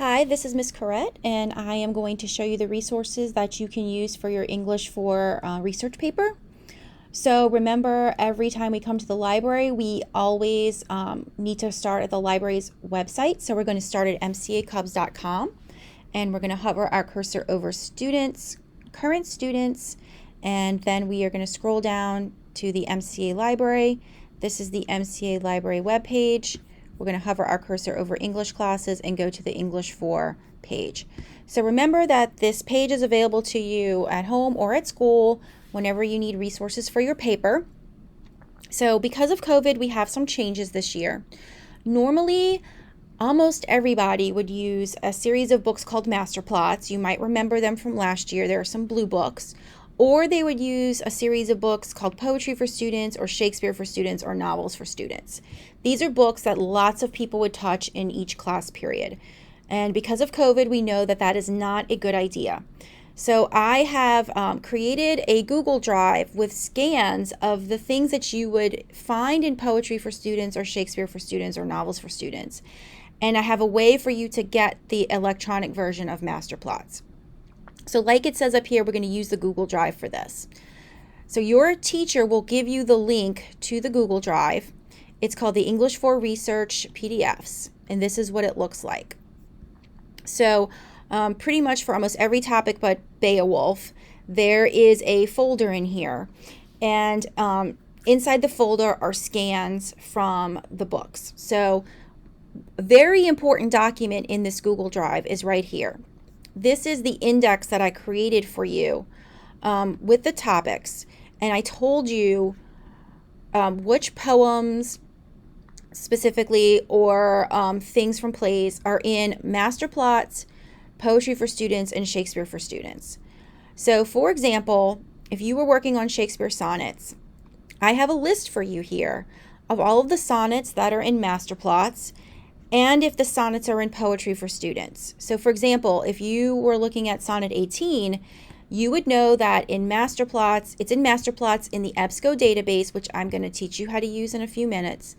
Hi, this is Miss Corette, and I am going to show you the resources that you can use for your English 4 research paper. So remember, every time we come to the library, we always need to start at the library's website. So we're going to start at mcacubs.com, and we're going to hover our cursor over students, current students, and then we are going to scroll down to the MCA library. This is the MCA library webpage. We're going to hover our cursor over English classes and go to the English 4 page. So remember that this page is available to you at home or at school whenever you need resources for your paper. So because of COVID, we have some changes this year. Normally, almost everybody would use a series of books called Masterplots. You might remember them from last year. There are some blue books. Or they would use a series of books called Poetry for Students or Shakespeare for Students or Novels for Students. These are books that lots of people would touch in each class period. And because of COVID, we know that that is not a good idea. So I have created a Google Drive with scans of the things that you would find in Poetry for Students or Shakespeare for Students or Novels for Students. And I have a way for you to get the electronic version of Masterplots. So like it says up here, we're going to use the Google Drive for this. So your teacher will give you the link to the Google Drive. It's called the English 4 Research PDFs, and this is what it looks like. So pretty much for almost every topic but Beowulf, there is a folder in here. And inside the folder are scans from the books. So a very important document in this Google Drive is right here. This is the index that I created for you with the topics, and I told you which poems specifically or things from plays are in Masterplots, Poetry for Students, and Shakespeare for Students. So for example, if you were working on Shakespeare sonnets, I have a list for you here of all of the sonnets that are in Masterplots and if the sonnets are in Poetry for Students. So for example, if you were looking at Sonnet 18, you would know that in Masterplots, it's in Masterplots in the EBSCO database, which I'm going to teach you how to use in a few minutes,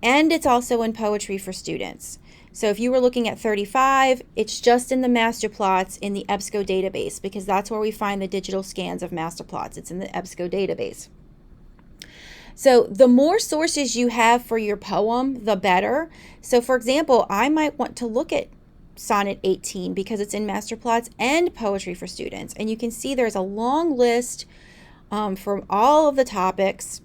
and it's also in Poetry for Students. So if you were looking at 35, it's just in the Masterplots in the EBSCO database because that's where we find the digital scans of Masterplots. It's in the EBSCO database. So the more sources you have for your poem, the better. So for example, I might want to look at Sonnet 18 because it's in Masterplots and Poetry for Students. And you can see there's a long list from all of the topics.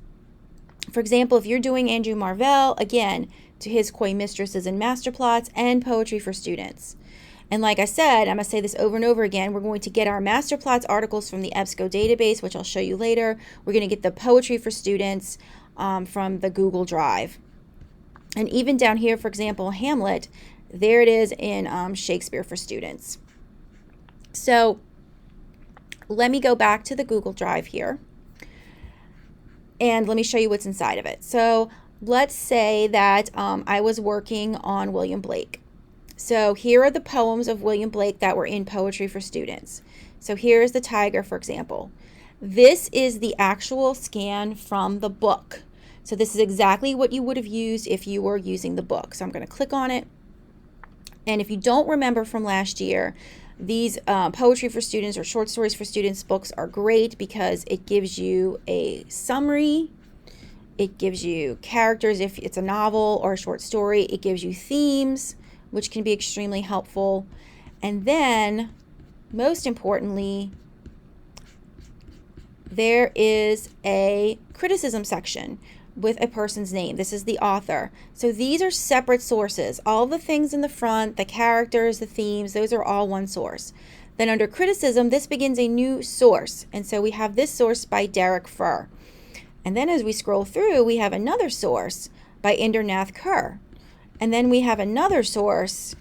For example, if you're doing Andrew Marvell, again, To His Coy Mistresses in Masterplots and Poetry for Students. And like I said, I'm going to say this over and over again, we're going to get our Masterplots articles from the EBSCO database, which I'll show you later. We're going to get the Poetry for Students from the Google Drive. And even down here, for example, Hamlet, there it is in Shakespeare for Students. So let me go back to the Google Drive here. And let me show you what's inside of it. So let's say that I was working on William Blake. So here are the poems of William Blake that were in Poetry for Students. So here's the tiger, for example. This is the actual scan from the book. So this is exactly what you would have used if you were using the book. So I'm going to click on it. And if you don't remember from last year, these Poetry for Students or Short Stories for Students books are great because it gives you a summary. It gives you characters if it's a novel or a short story. It gives you themes, which can be extremely helpful. And then, most importantly, there is a criticism section with a person's name. This is the author. So these are separate sources. All the things in the front, the characters, the themes, those are all one source. Then under criticism, this begins a new source. And so we have this source by Derek Furr. And then as we scroll through, we have another source by Indernath Kerr. And then we have another source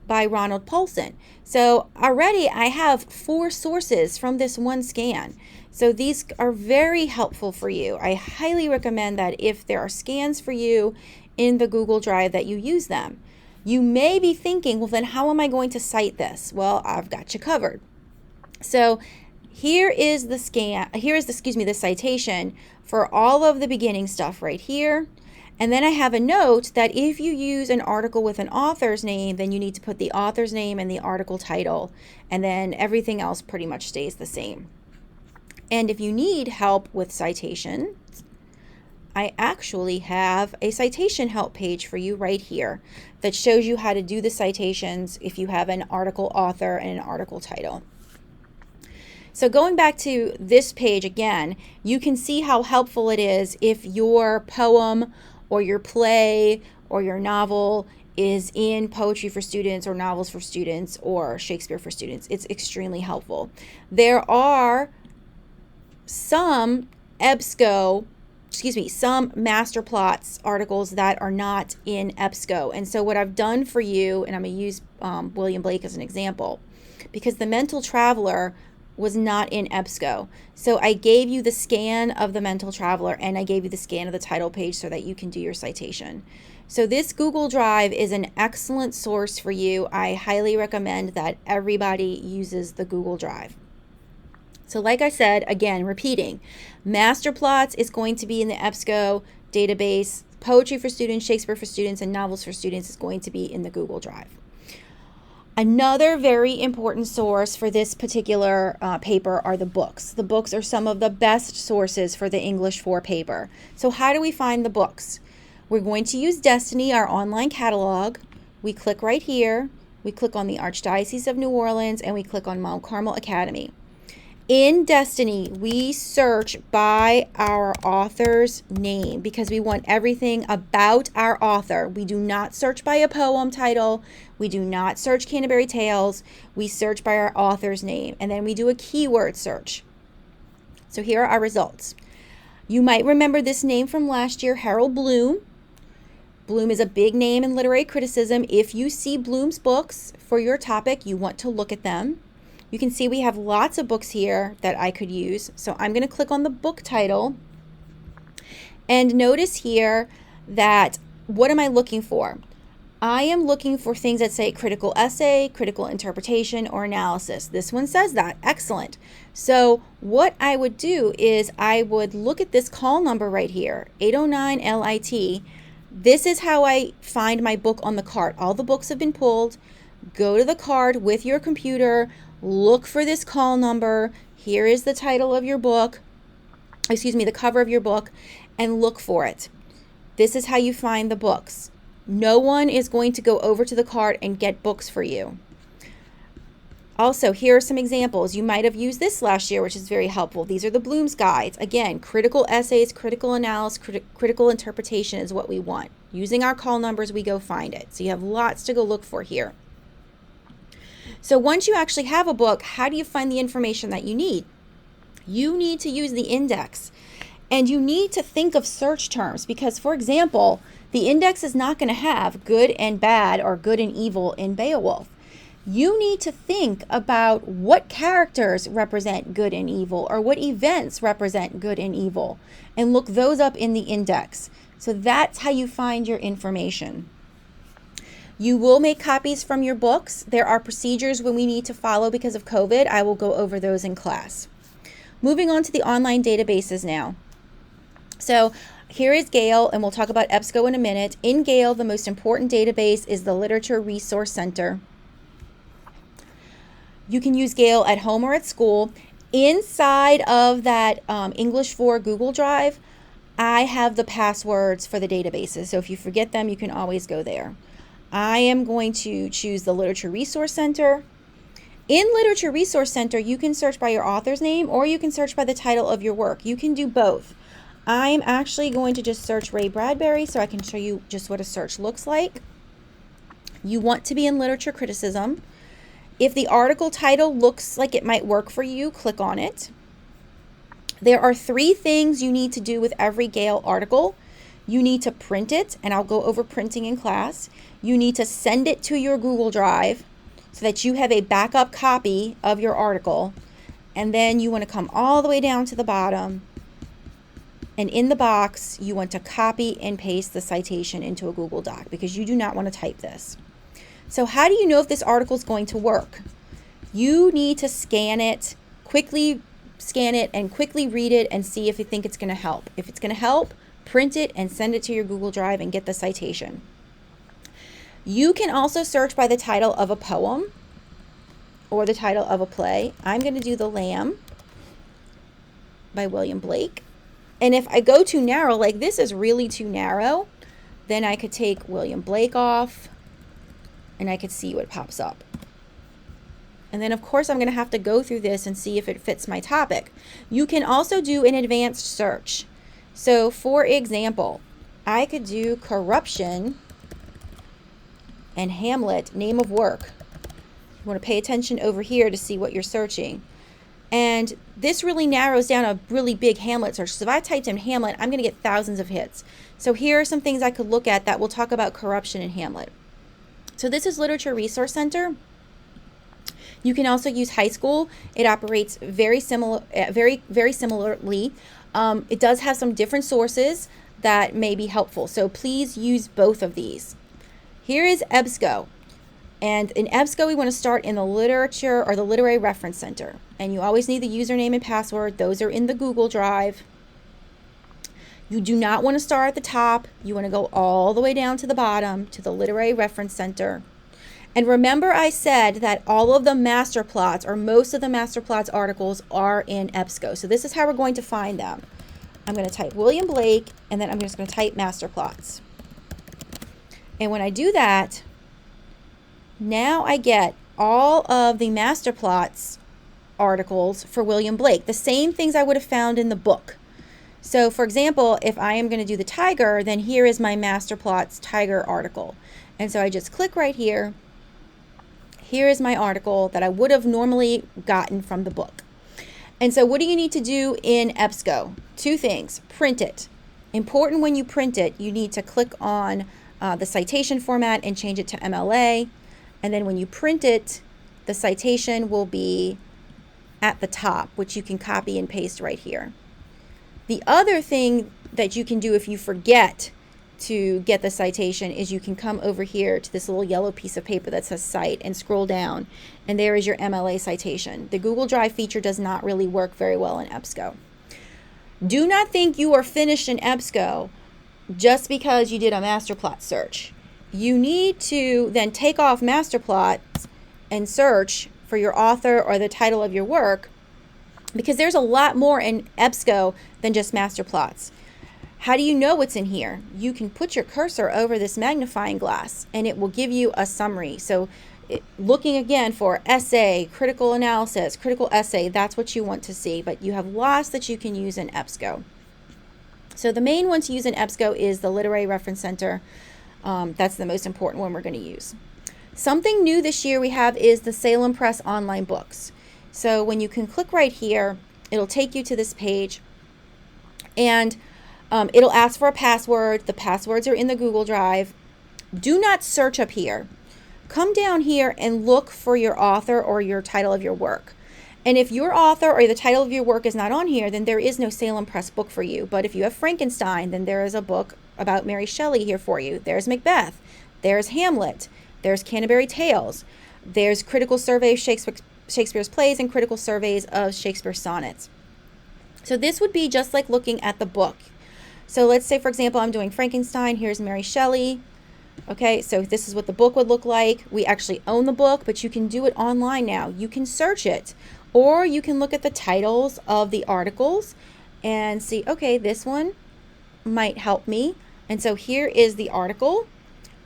by Ronald Paulson. So already I have 4 sources from this one scan. So these are very helpful for you. I highly recommend that if there are scans for you in the Google Drive that you use them. You may be thinking, well, then how am I going to cite this? Well, I've got you covered. So here is the the citation for all of the beginning stuff right here. And then I have a note that if you use an article with an author's name, then you need to put the author's name and the article title, and then everything else pretty much stays the same. And if you need help with citation, I actually have a citation help page for you right here that shows you how to do the citations if you have an article author and an article title. So going back to this page again, you can see how helpful it is if your poem or your play or your novel is in Poetry for Students or Novels for Students or Shakespeare for Students. It's extremely helpful. There are some some Masterplots articles that are not in EBSCO. And so what I've done for you, and I'm going to use William Blake as an example, because The Mental Traveler was not in EBSCO. So I gave you the scan of The Mental Traveler and I gave you the scan of the title page so that you can do your citation. So this Google Drive is an excellent source for you. I highly recommend that everybody uses the Google Drive. So like I said, again, repeating, Masterplots is going to be in the EBSCO database. Poetry for Students, Shakespeare for Students, and Novels for Students is going to be in the Google Drive. Another very important source for this particular paper are the books. The books are some of the best sources for the English 4 paper. So how do we find the books? We're going to use Destiny, our online catalog. We click right here. We click on the Archdiocese of New Orleans, and we click on Mount Carmel Academy. In Destiny, we search by our author's name because we want everything about our author. We do not search by a poem title. We do not search Canterbury Tales. We search by our author's name, and then we do a keyword search. So here are our results. You might remember this name from last year, Harold Bloom. Bloom is a big name in literary criticism. If you see Bloom's books for your topic, you want to look at them. You can see we have lots of books here that I could use. So I'm going to click on the book title. And notice here that what am I looking for? I am looking for things that say critical essay, critical interpretation, or analysis. This one says that. Excellent. So what I would do is I would look at this call number right here, 809 LIT. This is how I find my book on the cart. All the books have been pulled. Go to the card with your computer. Look for this call number. Here is the title of your book, the cover of your book, and look for it. This is how you find the books. No one is going to go over to the cart and get books for you. Also, here are some examples. You might have used this last year, which is very helpful. These are the Bloom's guides. Again, critical essays, critical analysis, critical interpretation is what we want. Using our call numbers, we go find it. So you have lots to go look for here. So once you actually have a book, how do you find the information that you need? You need to use the index, and you need to think of search terms because, for example, the index is not going to have good and bad or good and evil in Beowulf. You need to think about what characters represent good and evil or what events represent good and evil and look those up in the index. So that's how you find your information. You will make copies from your books. There are procedures when we need to follow because of COVID. I will go over those in class. Moving on to the online databases now. So here is Gale, and we'll talk about EBSCO in a minute. In Gale, the most important database is the Literature Resource Center. You can use Gale at home or at school. Inside of that English 4 Google Drive, I have the passwords for the databases. So if you forget them, you can always go there. I am going to choose the Literature Resource Center. In Literature Resource Center, you can search by your author's name or you can search by the title of your work. You can do both. I'm actually going to just search Ray Bradbury so I can show you just what a search looks like. You want to be in literature criticism. If the article title looks like it might work for you, click on it. There are 3 things you need to do with every Gale article. You need to print it, and I'll go over printing in class. You need to send it to your Google Drive so that you have a backup copy of your article. And then you want to come all the way down to the bottom. And in the box, you want to copy and paste the citation into a Google Doc because you do not want to type this. So how do you know if this article is going to work? You need to quickly scan it and quickly read it and see if you think it's going to help. If it's going to help, print it, and send it to your Google Drive and get the citation. You can also search by the title of a poem or the title of a play. I'm going to do The Lamb by William Blake. And if I go too narrow, like this is really too narrow, then I could take William Blake off and I could see what pops up. And then of course I'm going to have to go through this and see if it fits my topic. You can also do an advanced search. So for example, I could do corruption and Hamlet, name of work. You want to pay attention over here to see what you're searching. And this really narrows down a really big Hamlet search. So if I typed in Hamlet, I'm going to get thousands of hits. So here are some things I could look at that will talk about corruption in Hamlet. So this is Literature Resource Center. You can also use High School. It operates very similarly. It does have some different sources that may be helpful. So please use both of these. Here is EBSCO. And in EBSCO, we want to start in the literature or the Literary Reference Center. And you always need the username and password. Those are in the Google Drive. You do not want to start at the top. You want to go all the way down to the bottom to the Literary Reference Center. And remember I said that all of the master plots or most of the master plots articles are in EBSCO. So this is how we're going to find them. I'm going to type William Blake and then I'm just going to type master plots. And when I do that, now I get all of the master plots articles for William Blake, the same things I would have found in the book. So for example, if I am going to do the tiger, then here is my master plots tiger article. And so I just click right here. Here is my article that I would have normally gotten from the book. And so what do you need to do in EBSCO? Two things. Print it. Important when you print it, you need to click on the citation format and change it to MLA. And then when you print it, the citation will be at the top, which you can copy and paste right here. The other thing that you can do if you forget to get the citation is you can come over here to this little yellow piece of paper that says cite and scroll down, and there is your MLA citation. The Google Drive feature does not really work very well in EBSCO. Do not think you are finished in EBSCO just because you did a masterplot search. You need to then take off masterplots and search for your author or the title of your work, because there's a lot more in EBSCO than just masterplots. How do you know what's in here? You can put your cursor over this magnifying glass and it will give you a summary. So looking again for essay, critical analysis, critical essay, that's what you want to see, but you have lots that you can use in EBSCO. So the main one to use in EBSCO is the Literary Reference Center. That's the most important one we're going to use. Something new this year we have is the Salem Press online books. So when you can click right here, it'll take you to this page and it'll ask for a password. The passwords are in the Google Drive. Do not search up here. Come down here and look for your author or your title of your work. And if your author or the title of your work is not on here, then there is no Salem Press book for you. But if you have Frankenstein, then there is a book about Mary Shelley here for you. There's Macbeth. There's Hamlet. There's Canterbury Tales. There's critical survey of Shakespeare's plays and critical surveys of Shakespeare's sonnets. So this would be just like looking at the book. So let's say, for example, I'm doing Frankenstein. Here's Mary Shelley. Okay, so this is what the book would look like. We actually own the book, but you can do it online now. You can search it, or you can look at the titles of the articles and see, okay, this one might help me. And so here is the article,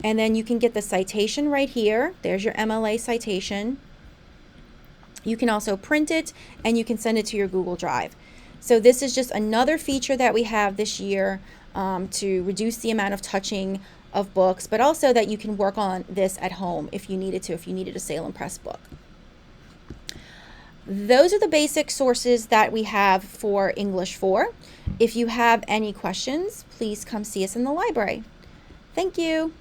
and then you can get the citation right here. There's your MLA citation. You can also print it, and you can send it to your Google Drive. So this is just another feature that we have this year to reduce the amount of touching of books, but also that you can work on this at home if you needed to, if you needed a Salem Press book. Those are the basic sources that we have for English 4. If you have any questions, please come see us in the library. Thank you.